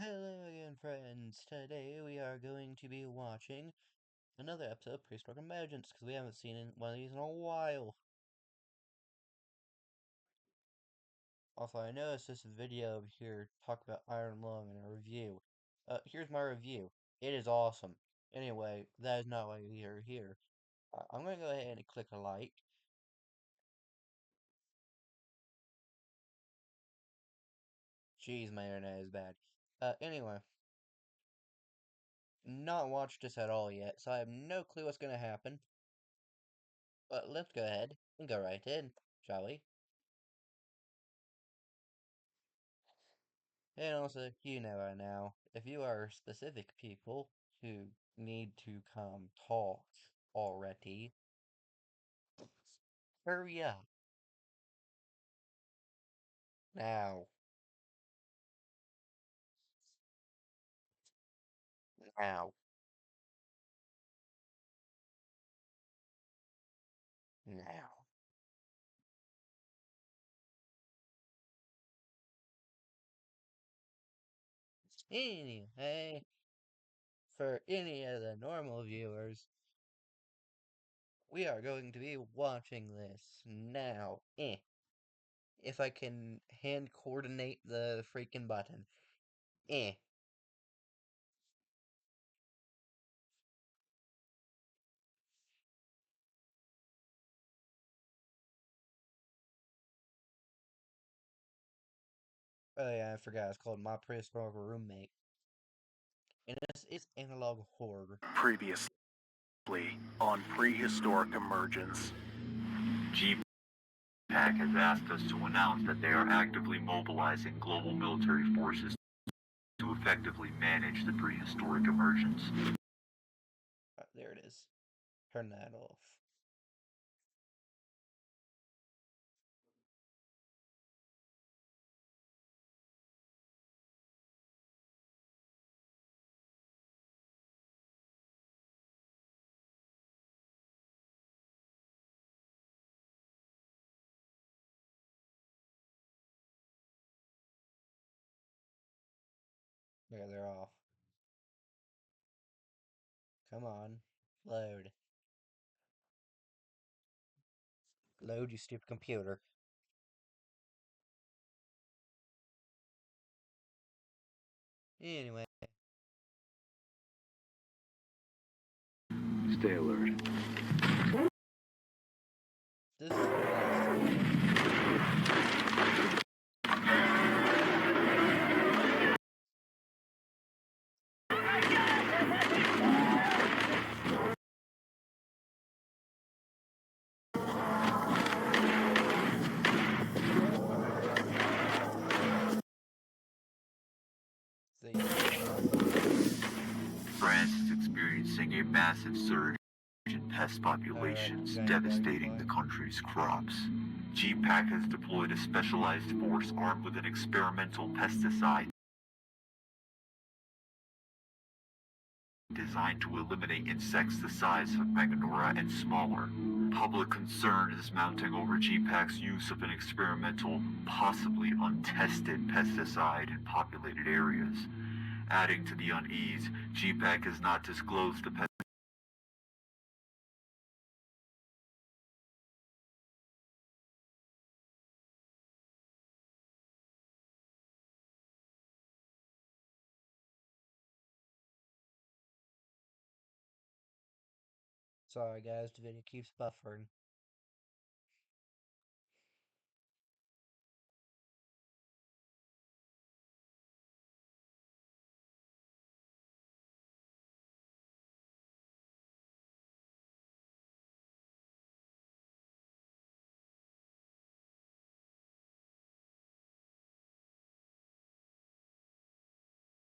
Hello again, friends. Today we are going to be watching another episode of Prehistoric Emergence because we haven't seen one of these in a while. Also, I noticed this video here talk about Iron Lung in a review. Here's my review. It is awesome. Anyway, that is not why we are here. I'm going to go ahead and click a like. Jeez, my internet is bad. Anyway, not watched this at all yet, so I have no clue what's going to happen. But let's go ahead and go right in, shall we? And also, you know by now, if you are specific people who need to come talk already, hurry up. Now. Now. Now. Anyway, for any of the normal viewers, we are going to be watching this now. If I can hand coordinate the freaking button. Eh. Oh yeah, I forgot. It's called My Prehistoric Roommate. And this is analog horror. Previously on Prehistoric Emergence. GPAC has asked us to announce that they are actively mobilizing global military forces to effectively manage the prehistoric emergence. There it is. Turn that off. Yeah, they're off. Come on. Load. Load, you stupid computer. Anyway. Stay alert. This is the last video. France is experiencing a massive surge in pest populations, devastating the country's crops. GPAC has deployed a specialized force armed with an experimental pesticide designed to eliminate insects the size of Meganora and smaller. Public concern is mounting over GPAC's use of an experimental, possibly untested pesticide in populated areas. Adding to the unease, GPAC has not disclosed the pesticide. Sorry guys, the video keeps buffering.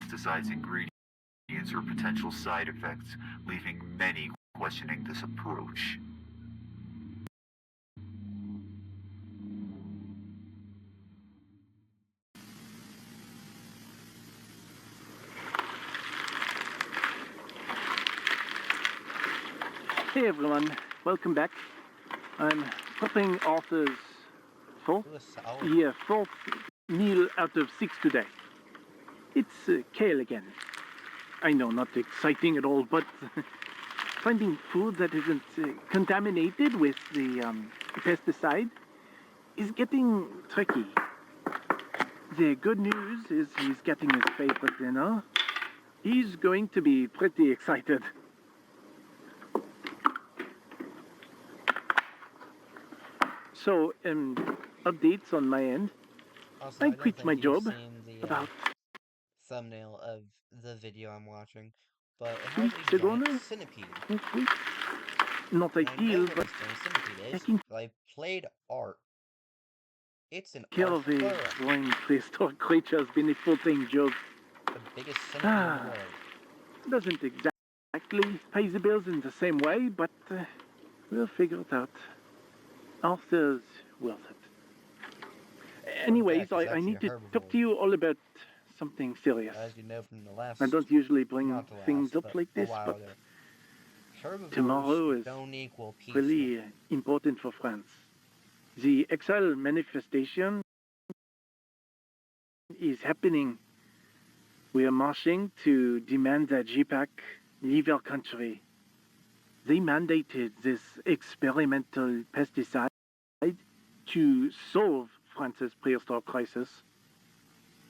Pesticides ingredients or potential side effects, leaving many questioning this approach. Hey everyone, welcome back. I'm popping Arthur's fourth meal out of 6 today. It's kale again. I know, not exciting at all, but finding food that isn't contaminated with the pesticide is getting tricky. The good news is he's getting his favorite dinner. He's going to be pretty excited. So, updates on my end. Also, I I don't quit my think you've job seen the about thumbnail of the video I'm watching, but it 2 has a weeks ago giant now. centipede. Next week. Not And I know ideal, what but this giant centipede I is. can I played art. It's an care of a Arthropleura, flying prehistoric creature has been a full-time job. the biggest centipede in the Ah, world. doesn't exactly pay the bills in the same way, but we'll figure it out. Arthur's worth it. Fun Anyways, fact, it's I actually a need to talk herbivore. to you all about something serious. As you know from the I last, don't usually bring not the things last, up but like a this, while but ago. Herbivores tomorrow is don't equal peaceful. really important for France. The exile manifestation is happening. We are marching to demand that JPAC leave our country. They mandated this experimental pesticide to solve France's prehistoric crisis.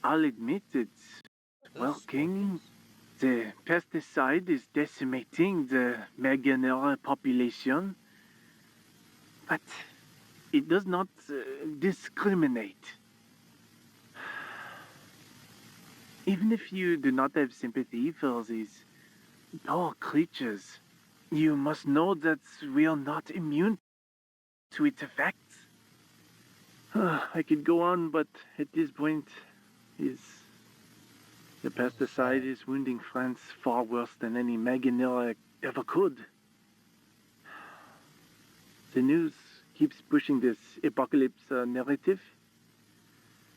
I'll admit it's Are those working. scorpions? The pesticide is decimating the Meganeura population, but it does not discriminate. Even if you do not have sympathy for these poor creatures, you must know that we are not immune to its effects. I could go on, but at this point, is the This is pesticide sad. is wounding France far worse than any Meganilla ever could. The news keeps pushing this apocalypse narrative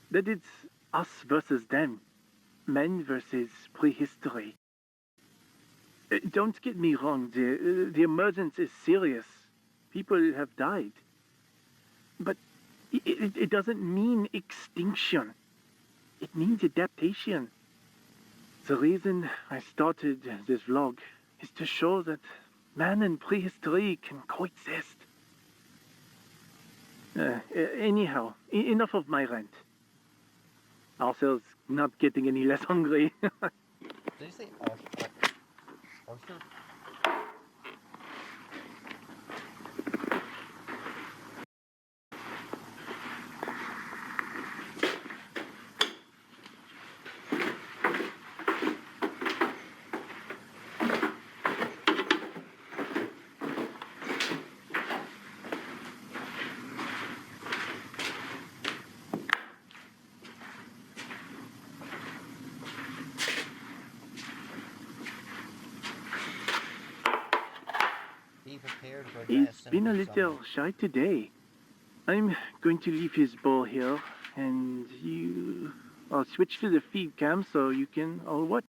that it's us versus them, men versus prehistory. Don't get me wrong, the emergence is serious. People have died. But it doesn't mean extinction, it means adaptation. The reason I started this vlog is to show that man and prehistory can coexist. Anyhow, enough of my rant. Arthur's not getting any less hungry. Did you say Arthur? Be prepared for a He's giant been a centipede someday. little shy today. I'm going to leave his ball here, and I'll switch to the feed cam so you can all watch.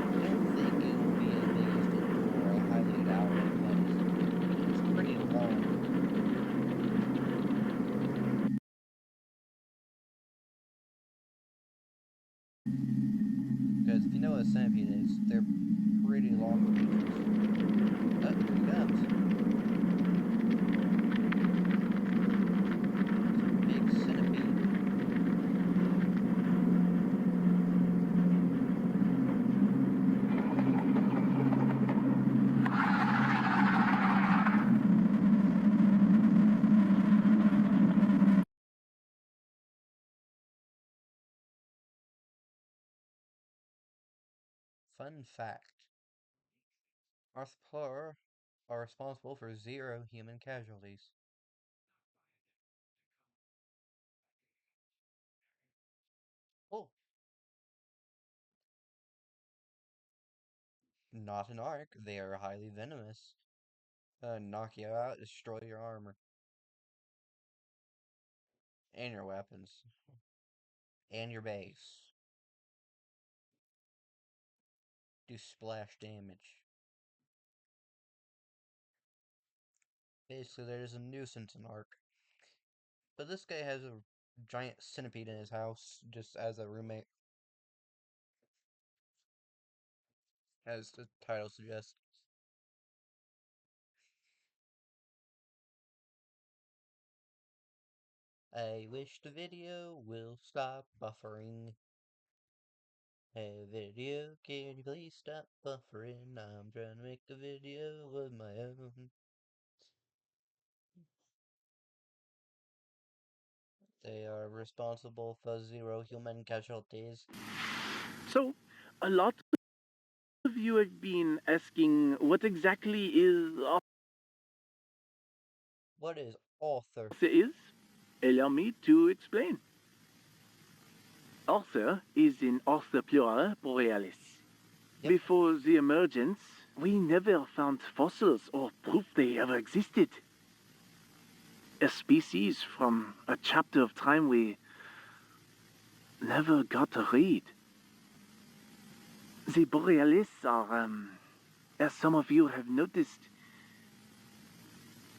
I don't think it will be as big as the door. I highly doubt it, but it's pretty long. Because if you know what a centipede is, they're pretty long creatures. Oh, here he comes. It's a big centipede. Fun fact. Arthropleura are responsible for 0 human casualties. Oh, not an arc. They are highly venomous. Knock you out, destroy your armor. And your weapons. And your base. do splash damage. Basically, there's a nuisance in Ark. But this guy has a giant centipede in his house, just as a roommate. As the title suggests. I wish the video will stop buffering. Hey video, can you please stop buffering? I'm trying to make a video of my own. They are responsible for 0 human casualties. So, a lot of you have been asking what exactly is What is author? is. Allow me to explain. Author is in Author plural borealis. Yep. Before the emergence, we never found fossils or proof they ever existed. A species from a chapter of time we never got to read. The borealis are, as some of you have noticed,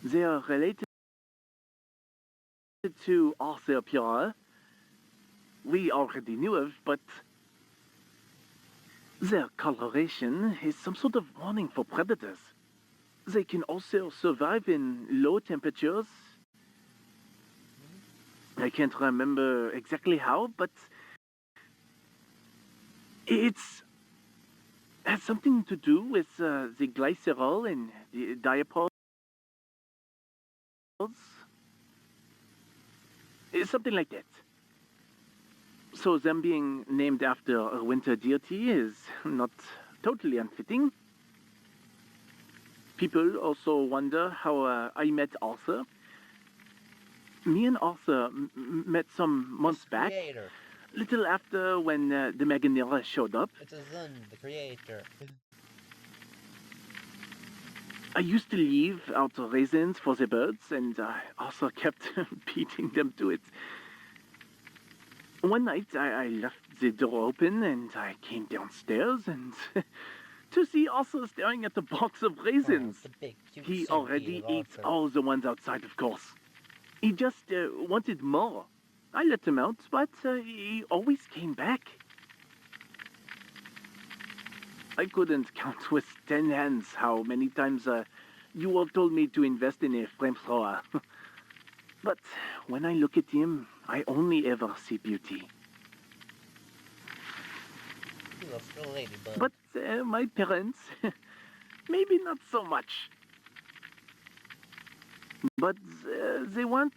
they are related to Author plural. We already knew of, but their coloration is some sort of warning for predators. They can also survive in low temperatures. I can't remember exactly how, but it's has something to do with the glycerol and the diapods. It's something like that. So them being named after a winter deity is not totally unfitting. People also wonder how I met Arthur. Me and Arthur met some months back, Creator. little after when the Meganera showed up. It's a Zun, the creator. I used to leave out raisins for the birds, and Arthur kept beating them to it. One night, I left the door open, and I came downstairs, and to see Arthur staring at the box of raisins. Oh, the big cute He centipede already of ate Arthur. all the ones outside, of course. He just wanted more. I let him out, but he always came back. I couldn't count with 10 hands how many times you all told me to invest in a flamethrower. But when I look at him, I only ever see beauty. He looks like a ladybug. But my parents, maybe not so much. But they weren't.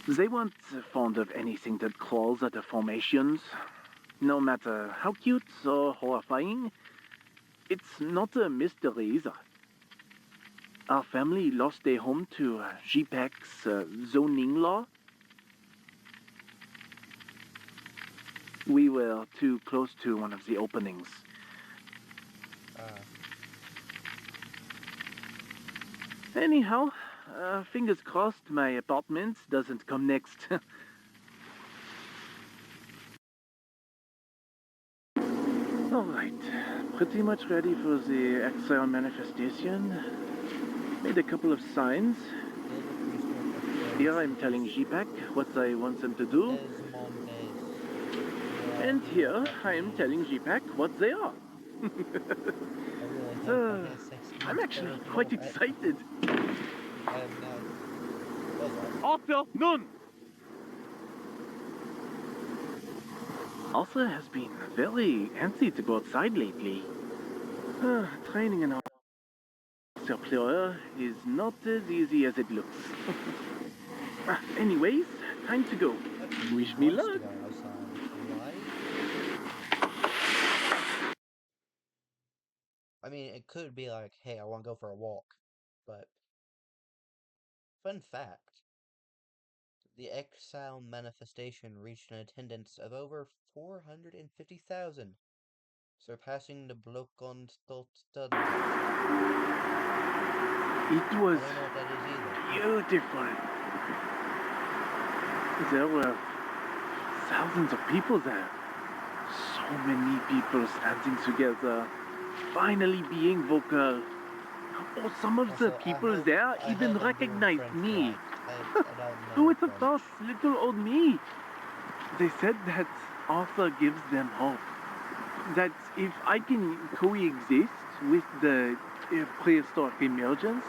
They weren't fond of anything that crawls out of formations. No matter how cute or horrifying, it's not a mystery either. Our family lost their home to JPEG's zoning law. We were too close to one of the openings. Anyhow, fingers crossed my apartment doesn't come next. Alright, pretty much ready for the exile manifestation. Made a couple of signs. Here I'm telling JPEG what I want them to do. And here I am telling JPEG what they are. I'm actually quite excited. Arthur, none! Arthur has been very antsy to go outside lately. Training an Arthur player is not as easy as it looks. Anyways, time to go. Wish me luck. I mean, it could be like, hey, I want to go for a walk. But, fun fact, the exile manifestation reached an attendance of over 450,000, surpassing the Blokonstaltstund. It was I don't know what that is either. beautiful. There were thousands of people there. So many people standing together, finally being vocal. Oh, some of the Also, people there I even hope I'm doing recognized French me. right. I don't Who know would have thought French. little old me? They said that Arthur gives them hope. That if I can coexist with the prehistoric emergence,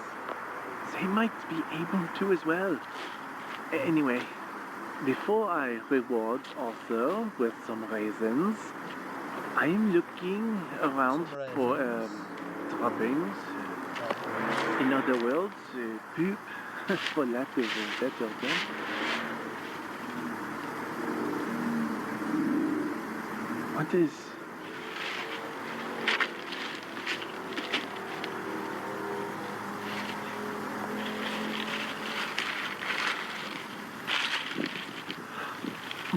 they might be able to as well. Anyway, before I reward Arthur with some raisins, I'm looking around Some for raisins. droppings. Droppings. In other words, poop, for lack of a better term. What is...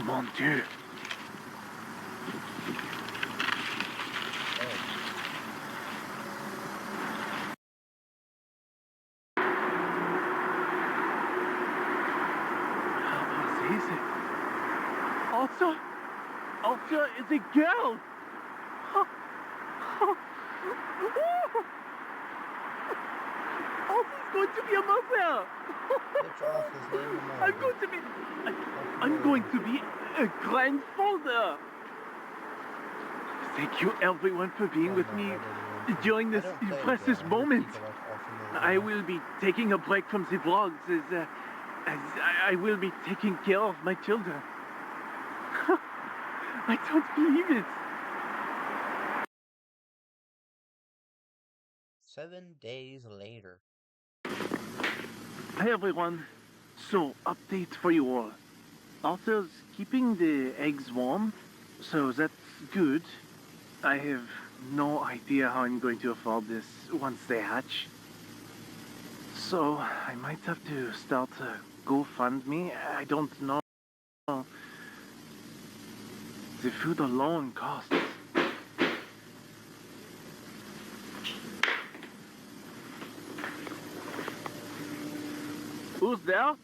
Mon Dieu! Oh. What is it? Arthur? Arthur is a girl! Arthur's going to be a mother! Which off his name and I'm mother. going to be... I'm going to be a grandfather! Thank you everyone for being with me during this precious moment. I will be taking a break from the vlogs as I will be taking care of my children. I don't believe it. 7 days later. Hi everyone. So, update for you all. Arthur's keeping the eggs warm, so that's good. I have no idea how I'm going to afford this once they hatch. So, I might have to start a GoFundMe. I don't know. The food alone costs. Who's there?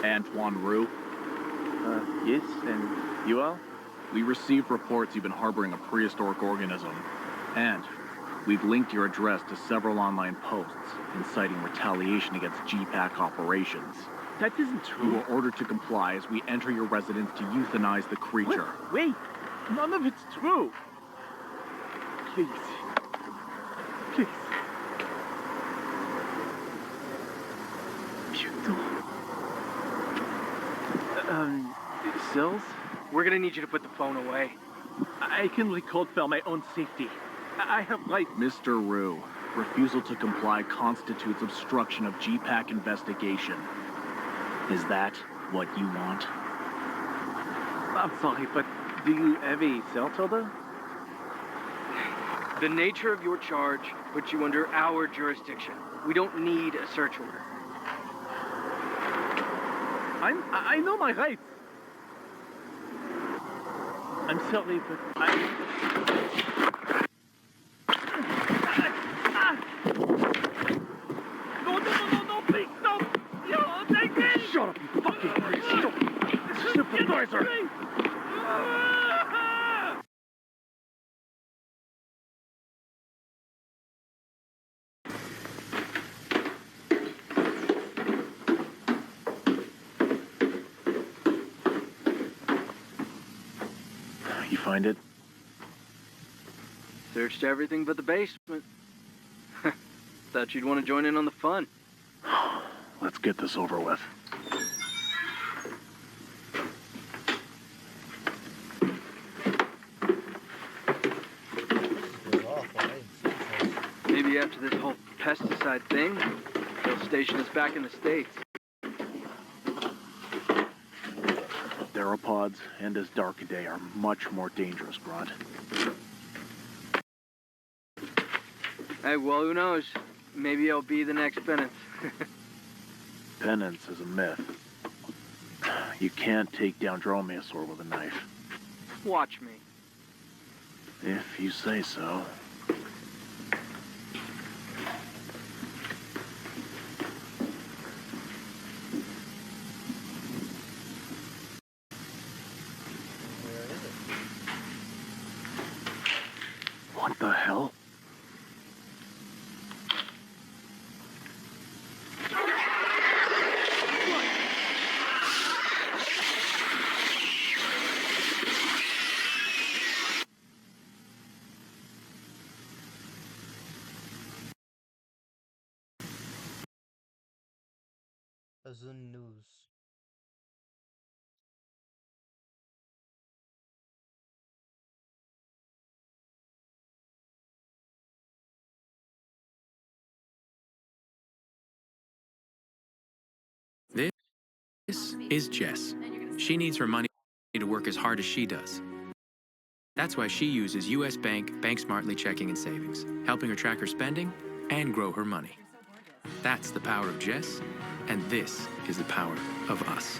Antoine Roux. Yes, and you are? We received reports you've been harboring a prehistoric organism, and we've linked your address to several online posts inciting retaliation against GPAC operations. That isn't You true. were ordered to comply as we enter your residence to euthanize the creature. Wait, none of it's true. Please. Please. Putain. Cells? We're gonna need you to put the phone away. I can record for my own safety. I have rights. Mr. Roux, refusal to comply constitutes obstruction of GPAC investigation. Is that what you want? I'm sorry, but do you have a cell order? The nature of your charge puts you under our jurisdiction. We don't need a search order. I know my rights. I'm sorry, but No, please, no! Yo, take me! Shut up, you fucking priest! Supervisor! You find it? Searched everything but the basement. Thought you'd want to join in on the fun. Let's get this over with. This is awful. I didn't see this. Maybe after this whole pesticide thing, they'll station us back in the States. Theropods and this dark day are much more dangerous, Grunt. Hey, well, who knows? Maybe I'll be the next penance. Penance is a myth. You can't take down Dromaeosaur with a knife. Watch me. If you say so. Azun News. This is Jess. She needs her money to work as hard as she does. That's why she uses US Bank Smartly checking and savings, helping her track her spending and grow her money. That's the power of Jess, and this is the power of us.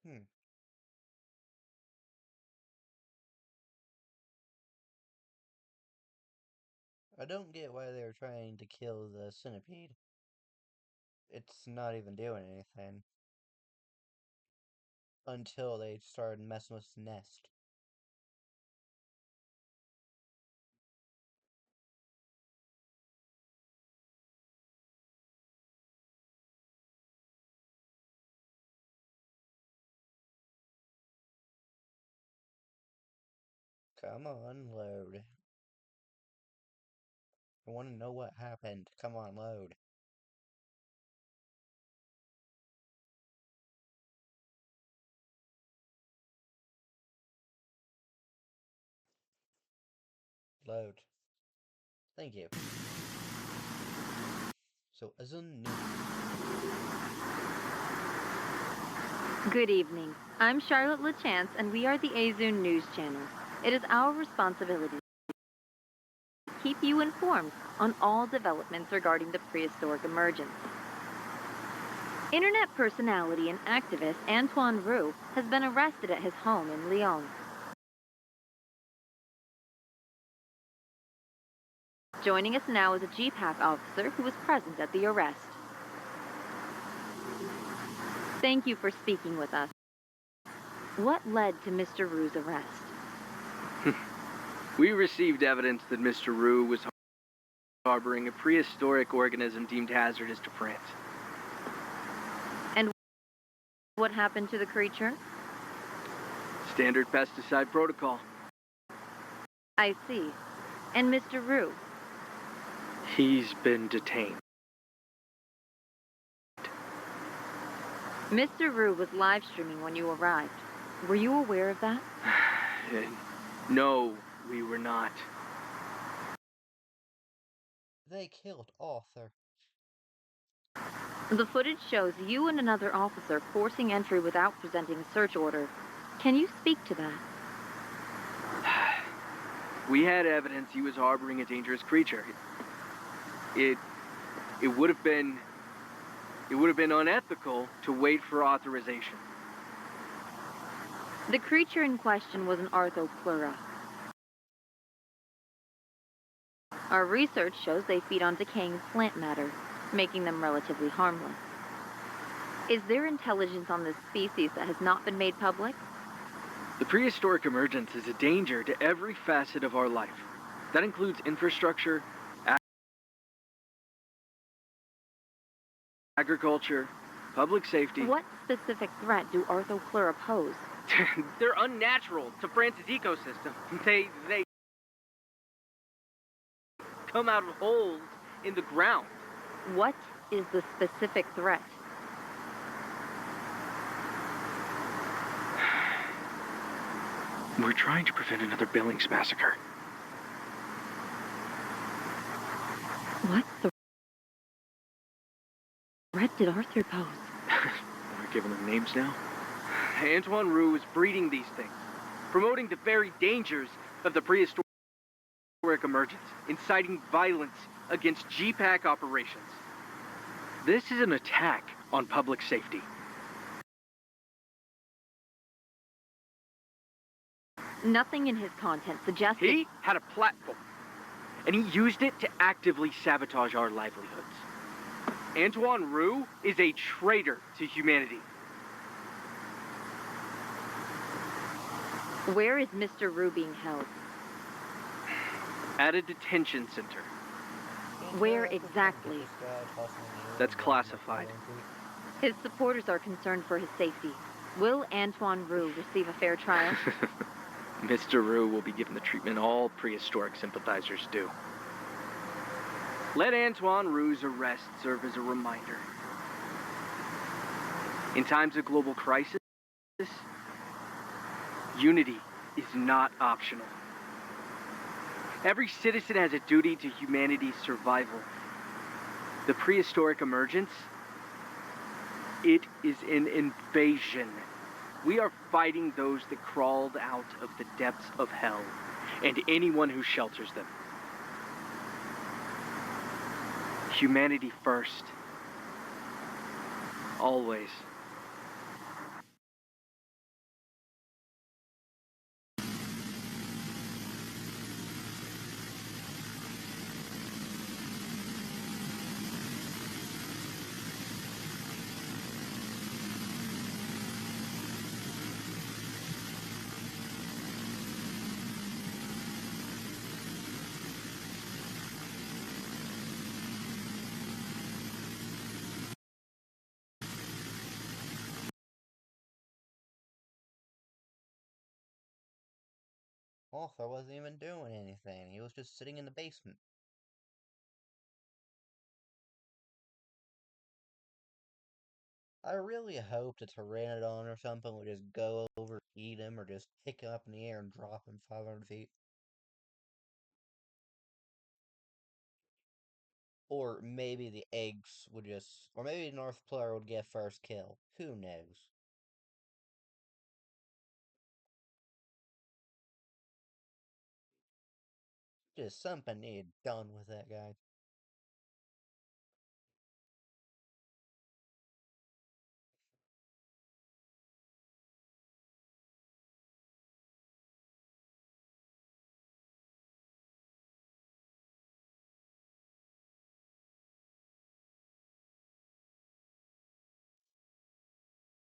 Hmm. I don't get why they're trying to kill the centipede. It's not even doing anything. Until they started messing with the nest. Come on, load. I want to know what happened. Come on, load. Load. Thank you. So, Azun News. Good evening. I'm Charlotte LaChance, and we are the Azun News Channel. It is our responsibility to keep you informed on all developments regarding the prehistoric emergence. Internet personality and activist Antoine Roux has been arrested at his home in Lyon. Joining us now is a GPAC officer who was present at the arrest. Thank you for speaking with us. What led to Mr. Roux's arrest? We received evidence that Mr. Roux was harboring a prehistoric organism deemed hazardous to France. And what happened to the creature? Standard pesticide protocol. I see. And Mr. Roux? He's been detained. Mr. Roux was live streaming when you arrived. Were you aware of that? No, we were not. They killed Arthur. The footage shows you and another officer forcing entry without presenting a search order. Can you speak to that? We had evidence he was harboring a dangerous creature. It would have been unethical to wait for authorization. The creature in question was an arthropleura. Our research shows they feed on decaying plant matter, making them relatively harmless. Is there intelligence on this species that has not been made public? The prehistoric emergence is a danger to every facet of our life. That includes infrastructure, agriculture, public safety. What specific threat do arthropleura pose? They're unnatural to France's ecosystem. They come out of holes in the ground. What is the specific threat? We're trying to prevent another Billings massacre. What threat did Arthur pose? We're giving them names now. Antoine Roux is breeding these things, promoting the very dangers of the prehistoric emergence, inciting violence against GPAC operations. This is an attack on public safety. Nothing in his content suggests He had a platform, and he used it to actively sabotage our livelihoods. Antoine Roux is a traitor to humanity. Where is Mr. Roux being held? At a detention center. Where exactly? That's classified. His supporters are concerned for his safety. Will Antoine Roux receive a fair trial? Mr. Rue will be given the treatment all prehistoric sympathizers do. Let Antoine Roux's arrest serve as a reminder. In times of global crisis, unity is not optional. Every citizen has a duty to humanity's survival. The prehistoric emergence, it is an invasion. We are fighting those that crawled out of the depths of hell, and anyone who shelters them. Humanity first. Always. Arthur wasn't even doing anything. He was just sitting in the basement. I really hoped a pteranodon or something would just go over, eat him, or just pick him up in the air and drop him 500 feet. Or maybe the eggs would just... Or maybe North Player would get first kill. Who knows? Just something needed done with that guy.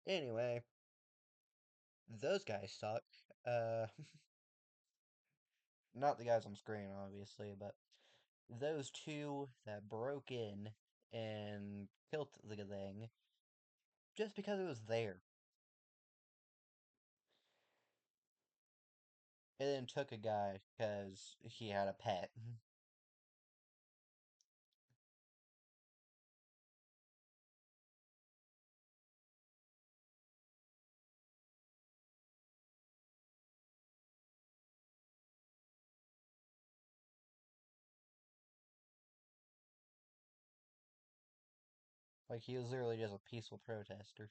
Anyway, those guys suck. Uh, not the guys on screen, obviously, but those two that broke in and killed the thing just because it was there. And then took a guy because he had a pet. Like, he was literally just a peaceful protester.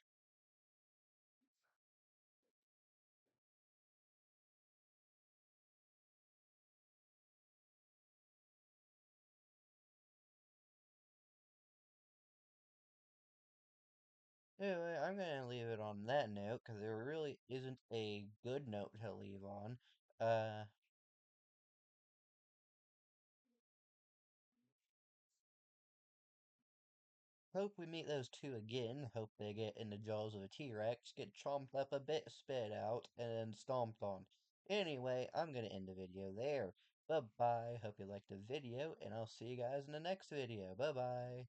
Anyway, I'm gonna leave it on that note, because there really isn't a good note to leave on. Uh, Hope we meet those two again. Hope they get in the jaws of a T-Rex, get chomped up a bit, spit out, and then stomped on. Anyway, I'm gonna end the video there. Bye-bye. Hope you liked the video, and I'll see you guys in the next video. Bye-bye.